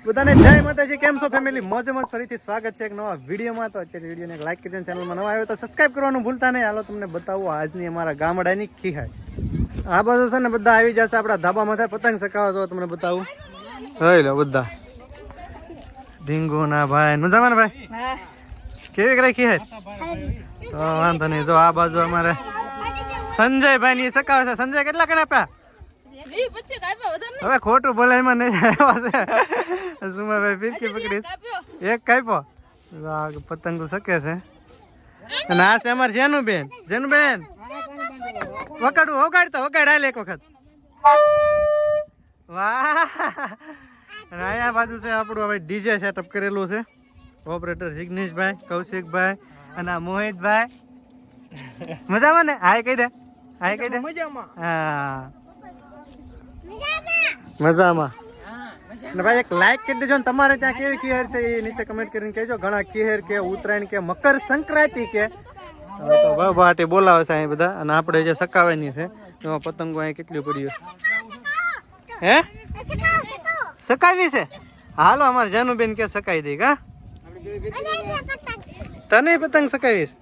બધાને જય માતાજી, કેમ છો ફેમિલી? મોજે મોજ ફરીથી સ્વાગત છે એક નવા વિડીયોમાં. તો અત્યારે વિડીયોને એક લાઈક કરજો, ચેનલમાં નવા આવ્યો તો સબસ્ક્રાઇબ કરવાનું ભૂલતા નહીં. હાલો તમને બતાવું આજની અમારા ગામડાની ખીહાઈ. આ બાજુ છે ને બધા આવી જશે આપણા ધાબામાં થાય પતંગ ચગાવવા. તો તમને બતાવું જોઈ લો બધા ઢીંગુ ના ભાઈ મજામાં ને ભાઈ? કેવી કરાય ખીહાઈ? વાંધો નહીં. જો આ બાજુ અમારે સંજયભાઈ ની ચગાવે છે. સંજય કેટલા કરે આપ્યા? હવે ખોટું બોલે એમાં નહીં આવ્યા છે. સુમાભાઈ ફીરકી પકડી એક કાપ્યો. પતંગો શકે છે. અને આ છે અમારે જેનુબેન. જેનુબેન વગાડું વગાડતો વગાડ હાલ એક વખત. વાહ. અને અહીંયા બાજુ છે આપણું હવે ડીજે સેટઅપ કરેલું છે. ઓપરેટર જિગ્નેશભાઈ, કૌશિકભાઈ અને આ મોહિતભાઈ. મજામાં ને? હાય કહી દે, હાય કહી દે. હા મજામાં. ને ભાઈ એક લાઈક કરી દેજો ને તમારે ત્યાં કેવી ખીહેર છે એ નીચે કમેન્ટ કરીને કહેજો. ઘણા ખીહેર કે ઉત્તરાયણ કે મકર સંક્રાંતિ કે તો બાટી બોલાવે છે અહીં બધા. અને આપણે જે સકાવાની છે એમાં પતંગો અહીં કેટલી પડ્યું હે સકાવી છે. હાલો અમારે જાનુબેન કે સકાઈ દઈ કા તને પતંગ સકાવીશ.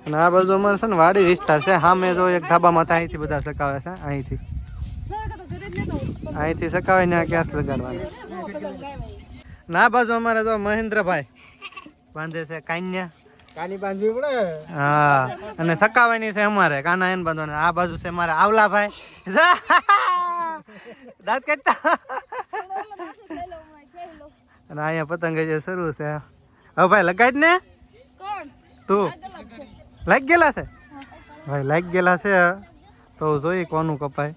અને આ બાજુ અમારે છે ને વાડી વિસ્તાર છે. સામે જો એક ધાબામાં અહીંથી બધા સકાવે છે. અહીંથી સકાવે ને ગેસ લગાડવાનું. ના બાજુ અમારે તો મહેન્દ્રભાઈ બાંધે છે કાન્યા. કાની બાંધવી પડે. હા અને સકાવાની છે અમારે કાના એને બાંધવાને. આ બાજુ છે મારે આવલાભાઈ દાંત કાઢતા. અને અહીંયા પતંગ જે શરૂ છે. હવે ભાઈ લગાડ ને તું લાગી ગયેલા છે ભાઈ લાગી ગયેલા છે. તો જોઈ કોનું કપાય.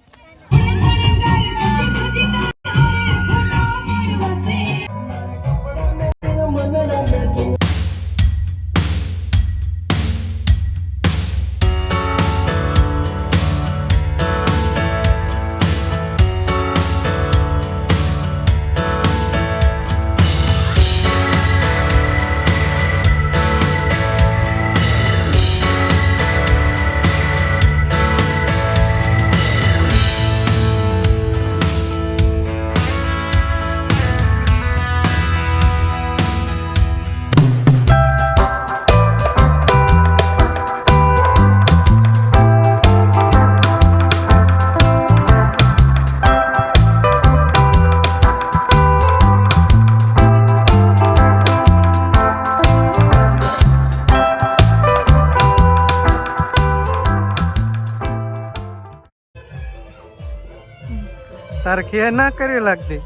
તારે ખેર ના કરી લાગતી.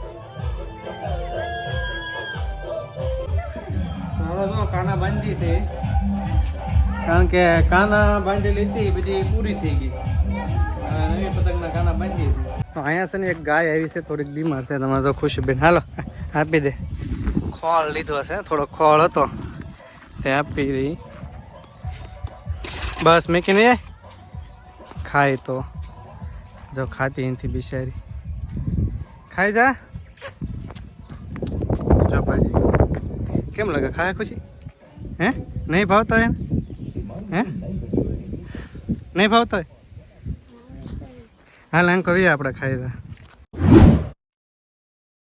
કાના બાંધી છે કારણ કે કાના બાંધેલી હતી બધી પૂરી થઈ ગઈ. નવી પતંગના કાના બાંધી. અહીંયા છે ને એક ગાય આવી છે થોડીક બીમાર છે. તમારે તો ખુશીબેન હાલો આપી દે. ખોળ લીધો છે થોડો ખોળ હતો તે આપી દઈ. બસ મેકીને ખાય તો જો ખાતી એથી બિચારી ખાઈ જા. જો ભાજી કેમ લાગે ખાય ખુશી? હે નહીં ભાવતા હે? હે નહીં ભાવતા? હાલ એમ કરીએ આપણે ખાઈ જા.